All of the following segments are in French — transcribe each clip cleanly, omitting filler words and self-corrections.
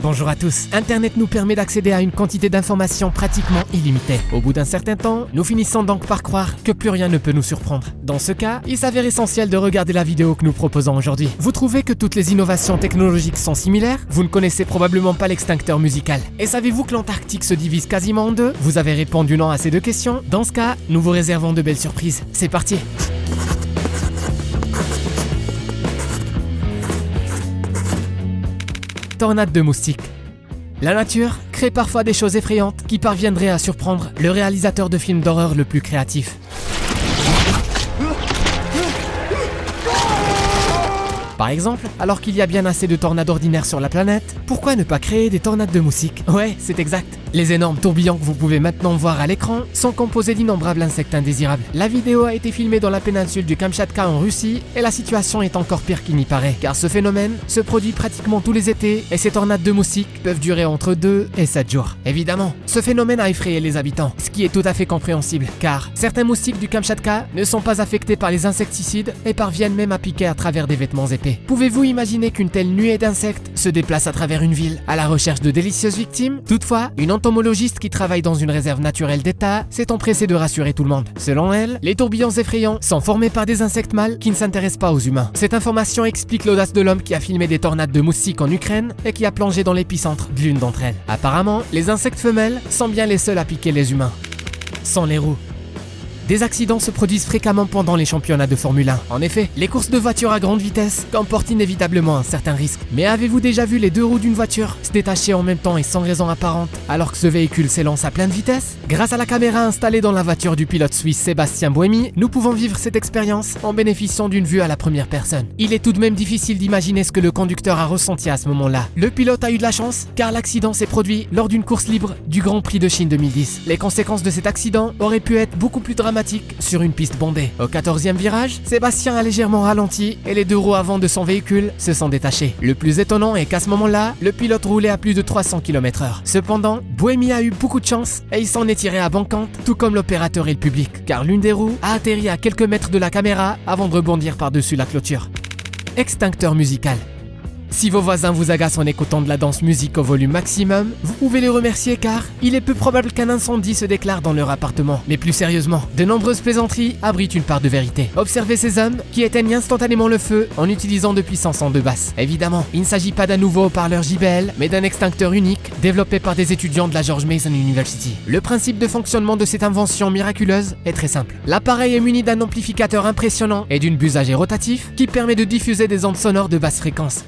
Bonjour à tous. Internet nous permet d'accéder à une quantité d'informations pratiquement illimitée. Au bout d'un certain temps, nous finissons donc par croire que plus rien ne peut nous surprendre. Dans ce cas, il s'avère essentiel de regarder la vidéo que nous proposons aujourd'hui. Vous trouvez que toutes les innovations technologiques sont similaires? Vous ne connaissez probablement pas l'extincteur musical. Et savez-vous que l'Antarctique se divise quasiment en deux? Vous avez répondu non à ces deux questions? Dans ce cas, nous vous réservons de belles surprises. C'est parti! Tornade de moustiques. La nature crée parfois des choses effrayantes qui parviendraient à surprendre le réalisateur de films d'horreur le plus créatif. Par exemple, alors qu'il y a bien assez de tornades ordinaires sur la planète, pourquoi ne pas créer des tornades de moustiques? Ouais, c'est exact. Les énormes tourbillons que vous pouvez maintenant voir à l'écran sont composés d'innombrables insectes indésirables. La vidéo a été filmée dans la péninsule du Kamchatka en Russie et la situation est encore pire qu'il n'y paraît, car ce phénomène se produit pratiquement tous les étés et ces tornades de moustiques peuvent durer entre 2 et 7 jours. Évidemment, ce phénomène a effrayé les habitants, ce qui est tout à fait compréhensible, car certains moustiques du Kamchatka ne sont pas affectés par les insecticides et parviennent même à piquer à travers des vêtements épais. Pouvez-vous imaginer qu'une telle nuée d'insectes se déplace à travers une ville à la recherche de délicieuses victimes? Toutefois, une entomologiste qui travaille dans une réserve naturelle d'État s'est empressée de rassurer tout le monde. Selon elle, les tourbillons effrayants sont formés par des insectes mâles qui ne s'intéressent pas aux humains. Cette information explique l'audace de l'homme qui a filmé des tornades de moustiques en Ukraine et qui a plongé dans l'épicentre de l'une d'entre elles. Apparemment, les insectes femelles sont bien les seuls à piquer les humains. Sans les roues. Des accidents se produisent fréquemment pendant les championnats de Formule 1. En effet, les courses de voitures à grande vitesse comportent inévitablement un certain risque. Mais avez-vous déjà vu les deux roues d'une voiture se détacher en même temps et sans raison apparente alors que ce véhicule s'élance à pleine vitesse? Grâce à la caméra installée dans la voiture du pilote suisse Sébastien Buemi, nous pouvons vivre cette expérience en bénéficiant d'une vue à la première personne. Il est tout de même difficile d'imaginer ce que le conducteur a ressenti à ce moment-là. Le pilote a eu de la chance car l'accident s'est produit lors d'une course libre du Grand Prix de Chine 2010. Les conséquences de cet accident auraient pu être beaucoup plus dramatiques sur une piste bondée. Au 14e virage, Sébastien a légèrement ralenti et les deux roues avant de son véhicule se sont détachées. Le plus étonnant est qu'à ce moment-là, le pilote roulait à plus de 300 km/h. Cependant, Buemi a eu beaucoup de chance et il s'en est tiré à banquante, tout comme l'opérateur et le public, car l'une des roues a atterri à quelques mètres de la caméra avant de rebondir par-dessus la clôture. Extincteur musical. Si vos voisins vous agacent en écoutant de la danse musique au volume maximum, vous pouvez les remercier car il est peu probable qu'un incendie se déclare dans leur appartement. Mais plus sérieusement, de nombreuses plaisanteries abritent une part de vérité. Observez ces hommes qui éteignent instantanément le feu en utilisant de puissances ondes basses. Évidemment, il ne s'agit pas d'un nouveau haut-parleur JBL, mais d'un extincteur unique développé par des étudiants de la George Mason University. Le principe de fonctionnement de cette invention miraculeuse est très simple. L'appareil est muni d'un amplificateur impressionnant et d'une busagée rotatif qui permet de diffuser des ondes sonores de basse fréquence.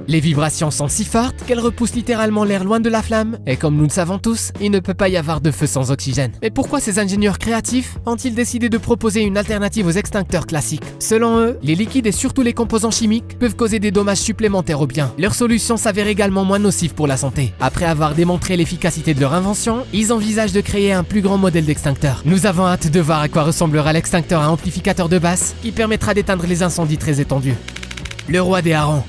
Les vibrations sont si fortes qu'elles repoussent littéralement l'air loin de la flamme, et comme nous le savons tous, il ne peut pas y avoir de feu sans oxygène. Mais pourquoi ces ingénieurs créatifs ont-ils décidé de proposer une alternative aux extincteurs classiques? Selon eux, les liquides et surtout les composants chimiques peuvent causer des dommages supplémentaires aux biens. Leur solution s'avère également moins nocive pour la santé. Après avoir démontré l'efficacité de leur invention, ils envisagent de créer un plus grand modèle d'extincteur. Nous avons hâte de voir à quoi ressemblera l'extincteur à amplificateur de basse qui permettra d'éteindre les incendies très étendus. Le roi des harengs.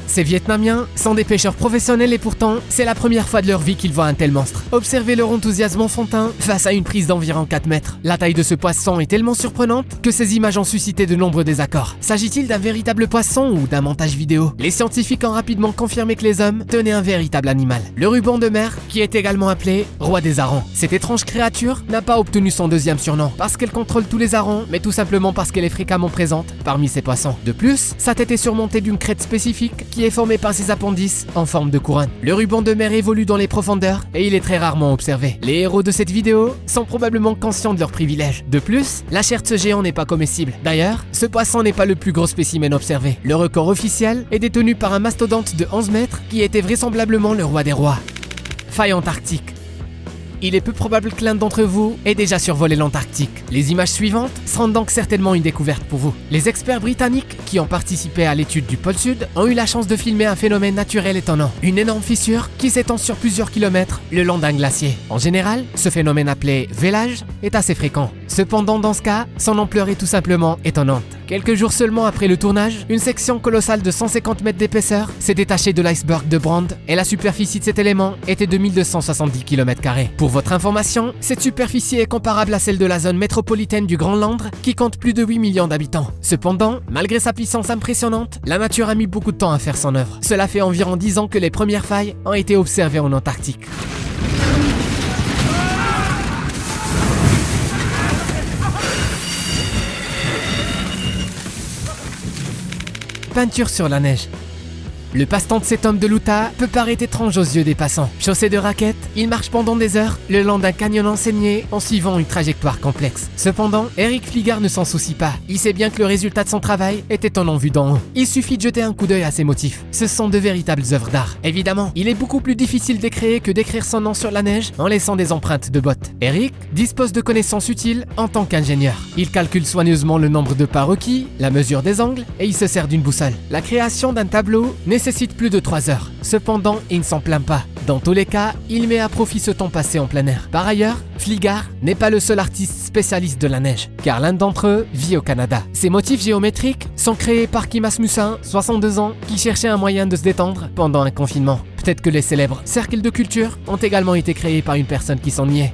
Ces Vietnamiens sont des pêcheurs professionnels et pourtant, c'est la première fois de leur vie qu'ils voient un tel monstre. Observez leur enthousiasme enfantin face à une prise d'environ 4 mètres. La taille de ce poisson est tellement surprenante que ces images ont suscité de nombreux désaccords. S'agit-il d'un véritable poisson ou d'un montage vidéo? Les scientifiques ont rapidement confirmé que les hommes tenaient un véritable animal. Le ruban de mer, qui est également appelé roi des harengs. Cette étrange créature n'a pas obtenu son deuxième surnom parce qu'elle contrôle tous les harengs, mais tout simplement parce qu'elle est fréquemment présente parmi ces poissons. De plus, sa tête est surmontée d'une crête spécifique qui est formé par ses appendices en forme de couronne. Le ruban de mer évolue dans les profondeurs et il est très rarement observé. Les héros de cette vidéo sont probablement conscients de leurs privilèges. De plus, la chair de ce géant n'est pas comestible. D'ailleurs, ce poisson n'est pas le plus gros spécimen observé. Le record officiel est détenu par un mastodonte de 11 mètres qui était vraisemblablement le roi des rois. Faille antarctique. Il est peu probable que l'un d'entre vous ait déjà survolé l'Antarctique. Les images suivantes seront donc certainement une découverte pour vous. Les experts britanniques qui ont participé à l'étude du pôle Sud ont eu la chance de filmer un phénomène naturel étonnant. Une énorme fissure qui s'étend sur plusieurs kilomètres le long d'un glacier. En général, ce phénomène appelé vélage est assez fréquent. Cependant, dans ce cas, son ampleur est tout simplement étonnante. Quelques jours seulement après le tournage, une section colossale de 150 mètres d'épaisseur s'est détachée de l'iceberg de Brand et la superficie de cet élément était de 1270 km². Pour votre information, cette superficie est comparable à celle de la zone métropolitaine du Grand Londres qui compte plus de 8 millions d'habitants. Cependant, malgré sa puissance impressionnante, la nature a mis beaucoup de temps à faire son œuvre. Cela fait environ 10 ans que les premières failles ont été observées en Antarctique. Peinture sur la neige. Le passe-temps de cet homme de l'Utah peut paraître étrange aux yeux des passants. Chaussé de raquettes, il marche pendant des heures le long d'un canyon enseigné en suivant une trajectoire complexe. Cependant, Eric Fligard ne s'en soucie pas. Il sait bien que le résultat de son travail était en vue d'en haut. Il suffit de jeter un coup d'œil à ses motifs. Ce sont de véritables œuvres d'art. Évidemment, il est beaucoup plus difficile d'écrire que d'écrire son nom sur la neige en laissant des empreintes de bottes. Eric dispose de connaissances utiles en tant qu'ingénieur. Il calcule soigneusement le nombre de pas requis, la mesure des angles et il se sert d'une boussole. La création d'un tableau nécessite plus de 3 heures. Cependant, il ne s'en plaint pas. Dans tous les cas, il met à profit ce temps passé en plein air. Par ailleurs, Fligard n'est pas le seul artiste spécialiste de la neige, car l'un d'entre eux vit au Canada. Ces motifs géométriques sont créés par Kim Asmussen, 62 ans, qui cherchait un moyen de se détendre pendant un confinement. Peut-être que les célèbres cercles de culture ont également été créés par une personne qui s'ennuyait.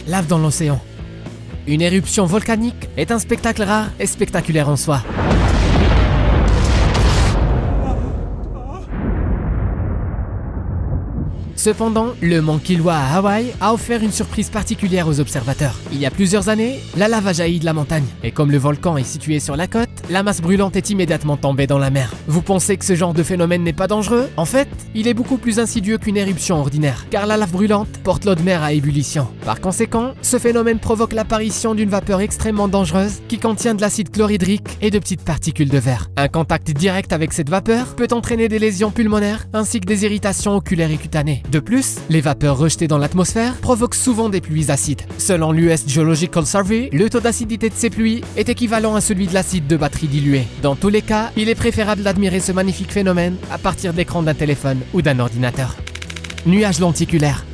Lave dans l'océan. Une éruption volcanique est un spectacle rare et spectaculaire en soi. Cependant, le mont Kilauea à Hawaï a offert une surprise particulière aux observateurs. Il y a plusieurs années, la lave a jailli de la montagne. Et comme le volcan est situé sur la côte, la masse brûlante est immédiatement tombée dans la mer. Vous pensez que ce genre de phénomène n'est pas dangereux? En fait, il est beaucoup plus insidieux qu'une éruption ordinaire, car la lave brûlante porte l'eau de mer à ébullition. Par conséquent, ce phénomène provoque l'apparition d'une vapeur extrêmement dangereuse qui contient de l'acide chlorhydrique et de petites particules de verre. Un contact direct avec cette vapeur peut entraîner des lésions pulmonaires ainsi que des irritations oculaires et cutanées. De plus, les vapeurs rejetées dans l'atmosphère provoquent souvent des pluies acides. Selon l'US Geological Survey, le taux d'acidité de ces pluies est équivalent à celui de l'acide de batterie dilué. Dans tous les cas, il est préférable d'admirer ce magnifique phénomène à partir de l'écran d'un téléphone ou d'un ordinateur. Nuages lenticulaires.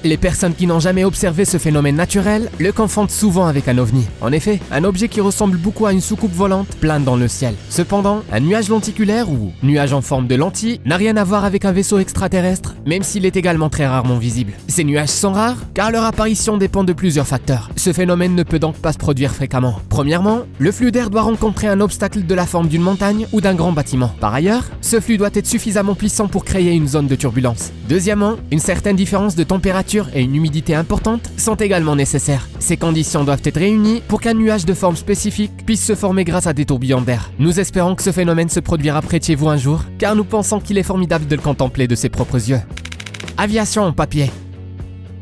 Les personnes qui n'ont jamais observé ce phénomène naturel le confondent souvent avec un ovni. En effet, un objet qui ressemble beaucoup à une soucoupe volante plane dans le ciel. Cependant, un nuage lenticulaire ou nuage en forme de lentille n'a rien à voir avec un vaisseau extraterrestre, même s'il est également très rarement visible. Ces nuages sont rares car leur apparition dépend de plusieurs facteurs. Ce phénomène ne peut donc pas se produire fréquemment. Premièrement, le flux d'air doit rencontrer un obstacle de la forme d'une montagne ou d'un grand bâtiment. Par ailleurs, ce flux doit être suffisamment puissant pour créer une zone de turbulence. Deuxièmement, une certaine différence de température et une humidité importante sont également nécessaires. Ces conditions doivent être réunies pour qu'un nuage de forme spécifique puisse se former grâce à des tourbillons d'air. Nous espérons que ce phénomène se produira près de chez vous un jour, car nous pensons qu'il est formidable de le contempler de ses propres yeux. Aviation en papier.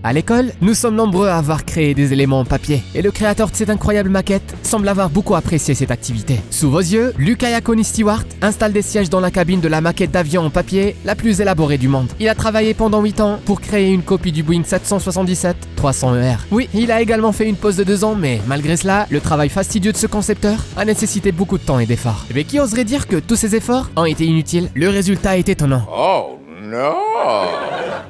À l'école, nous sommes nombreux à avoir créé des éléments en papier, et le créateur de cette incroyable maquette semble avoir beaucoup apprécié cette activité. Sous vos yeux, Luca Iaconi Stewart installe des sièges dans la cabine de la maquette d'avion en papier la plus élaborée du monde. Il a travaillé pendant 8 ans pour créer une copie du Boeing 777-300ER. Oui, il a également fait une pause de 2 ans, mais malgré cela, le travail fastidieux de ce concepteur a nécessité beaucoup de temps et d'efforts. Mais qui oserait dire que tous ces efforts ont été inutiles? Le résultat est étonnant. Oh non!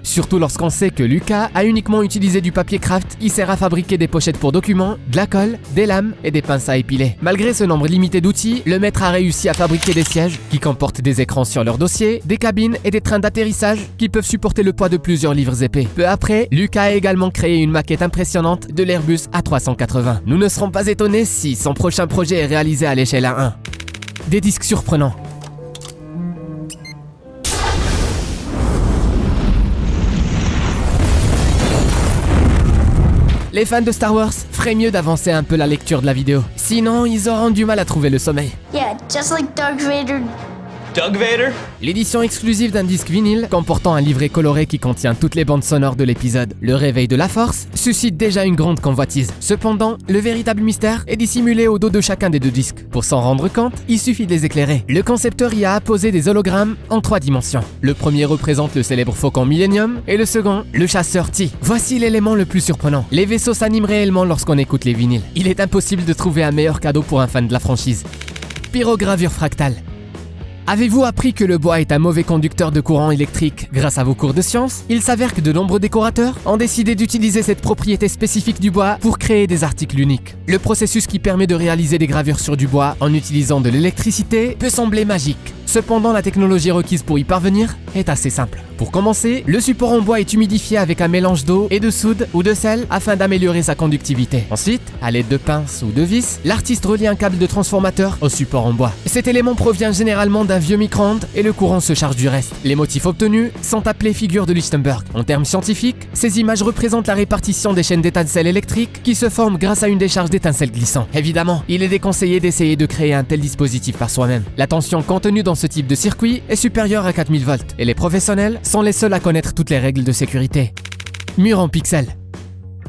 Surtout lorsqu'on sait que Lucas a uniquement utilisé du papier craft qui sert à fabriquer des pochettes pour documents, de la colle, des lames et des pinces à épiler. Malgré ce nombre limité d'outils, le maître a réussi à fabriquer des sièges qui comportent des écrans sur leur dossier, des cabines et des trains d'atterrissage qui peuvent supporter le poids de plusieurs livres épais. Peu après, Lucas a également créé une maquette impressionnante de l'Airbus A380. Nous ne serons pas étonnés si son prochain projet est réalisé à l'échelle A1. Des disques surprenants. Les fans de Star Wars feraient mieux d'avancer un peu la lecture de la vidéo. Sinon, ils auront du mal à trouver le sommeil. Yeah, just like Darth Vader. Doug Vader? L'édition exclusive d'un disque vinyle comportant un livret coloré qui contient toutes les bandes sonores de l'épisode Le Réveil de la Force suscite déjà une grande convoitise. Cependant, le véritable mystère est dissimulé au dos de chacun des 2 disques. Pour s'en rendre compte, il suffit de les éclairer. Le concepteur y a apposé des hologrammes en 3 dimensions. Le premier représente le célèbre Faucon Millennium et le second, le chasseur T. Voici l'élément le plus surprenant. Les vaisseaux s'animent réellement lorsqu'on écoute les vinyles. Il est impossible de trouver un meilleur cadeau pour un fan de la franchise. Pyrogravure fractale. Avez-vous appris que le bois est un mauvais conducteur de courant électrique grâce à vos cours de sciences? Il s'avère que de nombreux décorateurs ont décidé d'utiliser cette propriété spécifique du bois pour créer des articles uniques. Le processus qui permet de réaliser des gravures sur du bois en utilisant de l'électricité peut sembler magique. Cependant, la technologie requise pour y parvenir est assez simple. Pour commencer, le support en bois est humidifié avec un mélange d'eau et de soude ou de sel afin d'améliorer sa conductivité. Ensuite, à l'aide de pinces ou de vis, l'artiste relie un câble de transformateur au support en bois. Cet élément provient généralement d'un vieux micro-ondes et le courant se charge du reste. Les motifs obtenus sont appelés figures de Lichtenberg. En termes scientifiques, ces images représentent la répartition des chaînes d'étincelles électriques qui se forment grâce à une décharge d'étincelles glissant. Évidemment, il est déconseillé d'essayer de créer un tel dispositif par soi-même. La tension contenue dans ce type de circuit est supérieure à 4000 volts et les professionnels sont les seuls à connaître toutes les règles de sécurité. Mur en pixels.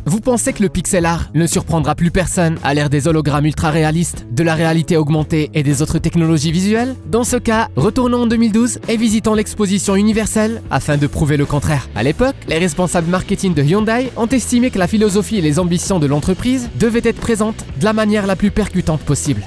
Vous pensez que le pixel art ne surprendra plus personne à l'ère des hologrammes ultra réalistes, de la réalité augmentée et des autres technologies visuelles? Dans ce cas, retournons en 2012 et visitons l'exposition universelle afin de prouver le contraire. À l'époque, les responsables marketing de Hyundai ont estimé que la philosophie et les ambitions de l'entreprise devaient être présentes de la manière la plus percutante possible.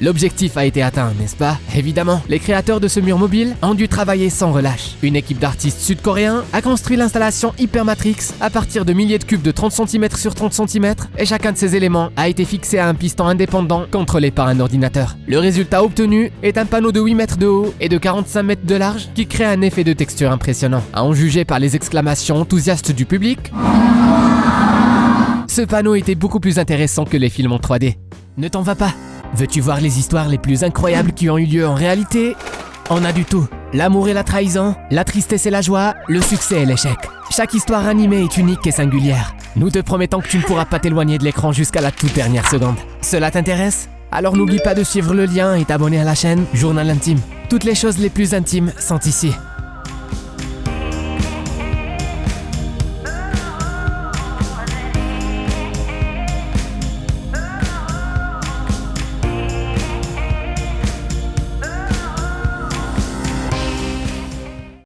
L'objectif a été atteint, n'est-ce pas? Évidemment, les créateurs de ce mur mobile ont dû travailler sans relâche. Une équipe d'artistes sud-coréens a construit l'installation Hypermatrix à partir de milliers de cubes de 30 cm sur 30 cm et chacun de ces éléments a été fixé à un piston indépendant contrôlé par un ordinateur. Le résultat obtenu est un panneau de 8 mètres de haut et de 45 mètres de large qui crée un effet de texture impressionnant. À en juger par les exclamations enthousiastes du public, ce panneau était beaucoup plus intéressant que les films en 3D. Ne t'en va pas. Veux-tu voir les histoires les plus incroyables qui ont eu lieu en réalité? On a du tout. L'amour et la trahison, la tristesse et la joie, le succès et l'échec. Chaque histoire animée est unique et singulière. Nous te promettons que tu ne pourras pas t'éloigner de l'écran jusqu'à la toute dernière seconde. Cela t'intéresse? Alors n'oublie pas de suivre le lien et t'abonner à la chaîne Journal Intime. Toutes les choses les plus intimes sont ici.